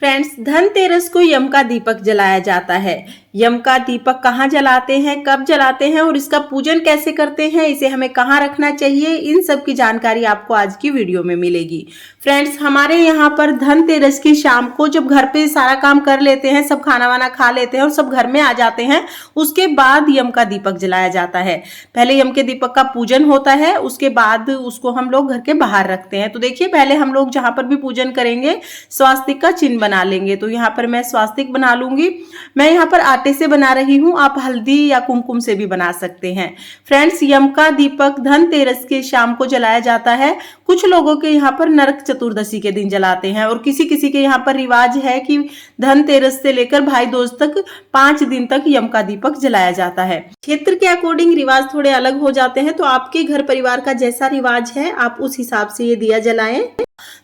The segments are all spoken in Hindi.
फ्रेंड्स, धनतेरस को यम का दीपक जलाया जाता है। यम का दीपक कहाँ जलाते हैं, कब जलाते हैं और इसका पूजन कैसे करते हैं, इसे हमें कहाँ रखना चाहिए, इन सब की जानकारी आपको आज की वीडियो में मिलेगी। फ्रेंड्स, हमारे यहाँ पर धनतेरस की शाम को जब घर पे सारा काम कर लेते हैं, सब खाना वाना खा लेते हैं और सब घर में आ जाते हैं, उसके बाद यम का दीपक जलाया जाता है। पहले यम के दीपक का पूजन होता है, उसके बाद उसको हम लोग घर के बाहर रखते हैं। तो देखिए, पहले हम लोग जहां पर भी पूजन करेंगे स्वास्तिक का चिन्ह बना लेंगे। तो यहाँ पर मैं स्वास्तिक बना लूंगी। मैं यहाँ पर आटे से बना रही हूँ, आप हल्दी या कुमकुम से भी बना सकते हैं। फ्रेंड्स, यम का दीपक धनतेरस के शाम को जलाया जाता है। कुछ लोगों के यहाँ पर नरक चतुर्दशी के दिन जलाते हैं और किसी किसी के यहाँ पर रिवाज है कि धनतेरस से लेकर भाई दूज तक 5 दिन तक यम का दीपक जलाया जाता है। क्षेत्र के अकॉर्डिंग रिवाज थोड़े अलग हो जाते हैं, तो आपके घर परिवार का जैसा रिवाज है आप उस हिसाब से ये दिया जलाएं।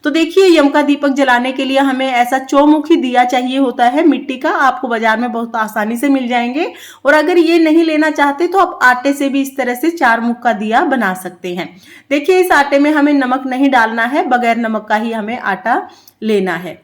तो देखिए, यम का दीपक जलाने के लिए हमें ऐसा चौमुखी दिया चाहिए होता है मिट्टी का, आपको बाजार में बहुत आसानी से मिल जाएंगे। और अगर ये नहीं लेना चाहते तो आप आटे से भी इस तरह से 4 मुख का दिया बना सकते हैं। देखिए, इस आटे में हमें नमक नहीं डालना है, बगैर नमक का ही हमें आटा लेना है।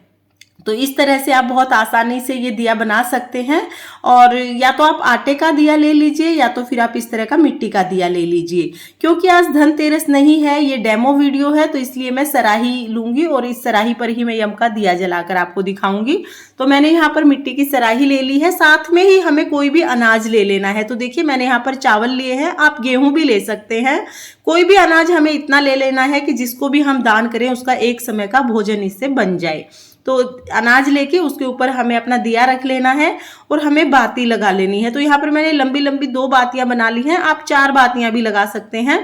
तो इस तरह से आप बहुत आसानी से ये दिया बना सकते हैं। और या तो आप आटे का दिया ले लीजिए या तो फिर आप इस तरह का मिट्टी का दिया ले लीजिए। क्योंकि आज धनतेरस नहीं है, ये डेमो वीडियो है, तो इसलिए मैं सराही लूंगी और इस सराही पर ही मैं यम का दिया जलाकर आपको दिखाऊंगी। तो मैंने यहाँ पर मिट्टी की सराही ले ली है, साथ में ही हमें कोई भी अनाज ले लेना है। तो देखिए, मैंने यहाँ पर चावल लिए हैं, आप गेहूं भी ले सकते हैं। कोई भी अनाज हमें इतना ले लेना है कि जिसको भी हम दान करें उसका एक समय का भोजन इससे बन जाए। तो अनाज लेके उसके ऊपर हमें अपना दिया रख लेना है और हमें बाती लगा लेनी है। तो यहाँ पर मैंने लंबी लंबी 2 बातियां बना ली हैं, आप 4 बातियां भी लगा सकते हैं।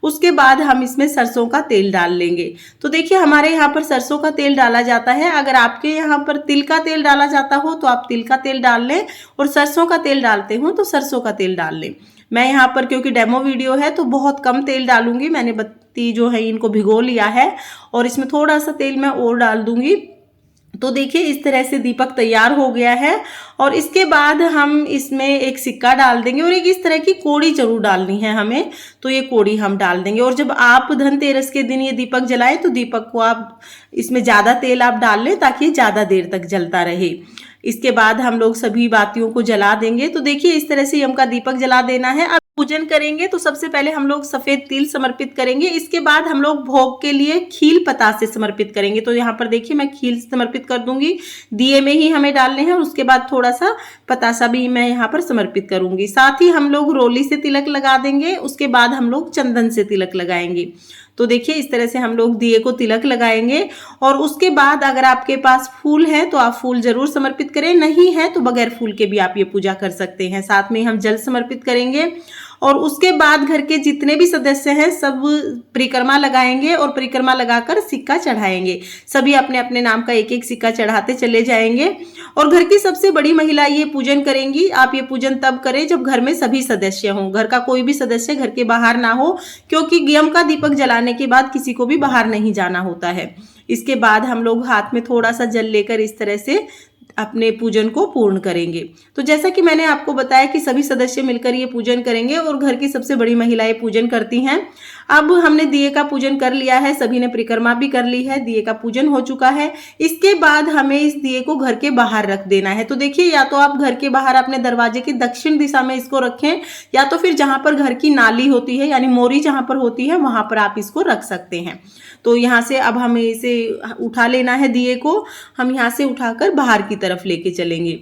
उसके बाद हम इसमें सरसों का तेल डाल लेंगे। तो देखिए, हमारे यहाँ पर सरसों का तेल डाला जाता है। अगर आपके यहाँ पर तिल का तेल डाला जाता हो तो आप तिल का तेल डाल लें, और सरसों का तेल डालते हो तो सरसों का तेल डाल लें। मैं यहाँ पर क्योंकि डेमो वीडियो है तो बहुत कम तेल डालूंगी। मैंने बत्ती जो है इनको भिगो लिया है और इसमें थोड़ा सा तेल मैं और डाल दूंगी। तो देखिए, इस तरह से दीपक तैयार हो गया है। और इसके बाद हम इसमें एक सिक्का डाल देंगे और एक इस तरह की कोड़ी जरूर डालनी है हमें। तो ये कोड़ी हम डाल देंगे। और जब आप धनतेरस के दिन ये दीपक जलाएं तो दीपक को आप इसमें ज्यादा तेल आप डाल लें ताकि ये ज्यादा देर तक जलता रहे। इसके बाद हम लोग सभी बातियों को जला देंगे। तो देखिए, इस तरह से यम का दीपक जला देना है। अब पूजन करेंगे तो सबसे पहले हम लोग सफेद तिल समर्पित करेंगे। इसके बाद हम लोग भोग के लिए खील पतासे समर्पित करेंगे। तो यहाँ पर देखिए, मैं खील समर्पित कर दूंगी, दिए में ही हमें डालने हैं। और उसके बाद थोड़ा सा पतासा भी मैं यहाँ पर समर्पित करूंगी। साथ ही हम लोग रोली से तिलक लगा देंगे। उसके बाद हम लोग चंदन से तिलक लगाएंगे। तो देखिए, इस तरह से हम लोग दिए को तिलक लगाएंगे। और उसके बाद अगर आपके पास फूल है तो आप फूल जरूर समर्पित करें, नहीं है तो बगैर फूल के भी आप ये पूजा कर सकते हैं। साथ में हम जल समर्पित करेंगे। और उसके बाद घर के जितने भी सदस्य हैं सब परिक्रमा लगाएंगे और परिक्रमा लगाकर सिक्का चढ़ाएंगे। सभी अपने अपने नाम का एक एक सिक्का चढ़ाते चले जाएंगे। और घर की सबसे बड़ी महिला ये पूजन करेंगी। आप ये पूजन तब करें जब घर में सभी सदस्य हों, घर का कोई भी सदस्य घर के बाहर ना हो, क्योंकि यम का दीपक जलाने के बाद किसी को भी बाहर नहीं जाना होता है। इसके बाद हम लोग हाथ में थोड़ा सा जल लेकर इस तरह से अपने पूजन को पूर्ण करेंगे। तो जैसा कि मैंने आपको बताया कि सभी सदस्य मिलकर ये पूजन करेंगे और घर की सबसे बड़ी महिलाएं पूजन करती हैं। अब हमने दिए का पूजन कर लिया है, सभी ने परिक्रमा भी कर ली है, दिए का पूजन हो चुका है। इसके बाद हमें इस दिए को घर के बाहर रख देना है। तो देखिए, या तो आप घर के बाहर अपने दरवाजे की दक्षिण दिशा में इसको रखें, या तो फिर जहां पर घर की नाली होती है यानी मोरी जहां पर होती है वहां पर आप इसको रख सकते हैं। तो यहाँ से अब हमें इसे उठा लेना है, दिए को हम यहाँ से उठाकर बाहर की तरफ लेके चलेंगे।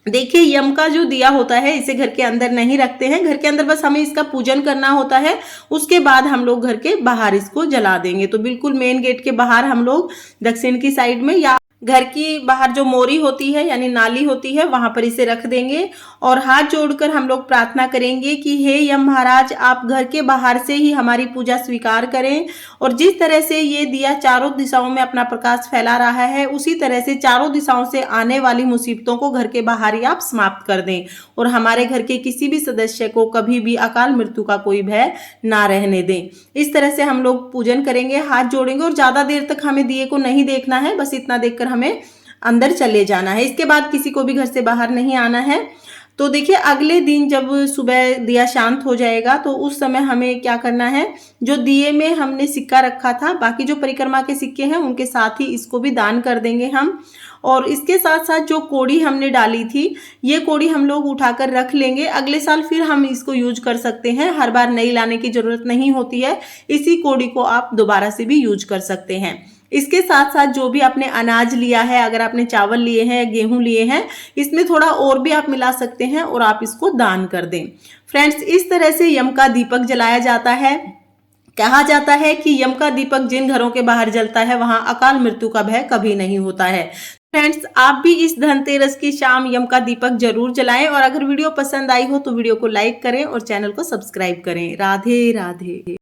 देखिए, यम का जो दिया होता है इसे घर के अंदर नहीं रखते हैं, घर के अंदर बस हमें इसका पूजन करना होता है। उसके बाद हम लोग घर के बाहर इसको जला देंगे। तो बिल्कुल मेन गेट के बाहर हम लोग दक्षिण की साइड में या घर की बाहर जो मोरी होती है यानी नाली होती है वहां पर इसे रख देंगे। और हाथ जोड़कर हम लोग प्रार्थना करेंगे कि हे यम महाराज, आप घर के बाहर से ही हमारी पूजा स्वीकार करें। और जिस तरह से ये दिया चारों दिशाओं में अपना प्रकाश फैला रहा है, उसी तरह से चारों दिशाओं से आने वाली मुसीबतों को घर के बाहर ही आप समाप्त कर दें। और हमारे घर के किसी भी सदस्य को कभी भी अकाल मृत्यु का कोई भय ना रहने दें। इस तरह से हम लोग पूजन करेंगे, हाथ जोड़ेंगे। और ज्यादा देर तक हमें दिए को नहीं देखना है, बस इतना देखकर हमें अंदर चले जाना है। इसके बाद किसी को भी घर से बाहर नहीं आना है। तो देखिए, अगले दिन जब सुबह दिया शांत हो जाएगा तो उस समय हमें क्या करना है, जो दिए में हमने सिक्का रखा था, बाकी जो परिक्रमा के सिक्के हैं उनके साथ ही इसको भी दान कर देंगे हम। और इसके साथ साथ जो कोड़ी हमने डाली थी, ये कोड़ी हम लोग उठाकर रख लेंगे। अगले साल फिर हम इसको यूज कर सकते हैं, हर बार नई लाने की जरूरत नहीं होती है। इसी कोड़ी को आप दोबारा से भी यूज कर सकते हैं। इसके साथ साथ जो भी आपने अनाज लिया है, अगर आपने चावल लिए हैं, गेहूं लिए हैं, इसमें थोड़ा और भी आप मिला सकते हैं और आप इसको दान कर दें। फ्रेंड्स, इस तरह से यम का दीपक जलाया जाता है। कहा जाता है कि यम का दीपक जिन घरों के बाहर जलता है वहां अकाल मृत्यु का भय कभी नहीं होता है। फ्रेंड्स, आप भी इस धनतेरस की शाम यम का दीपक जरूर जलाएं और अगर वीडियो पसंद आई हो तो वीडियो को लाइक करें और चैनल को सब्सक्राइब करें। राधे राधे।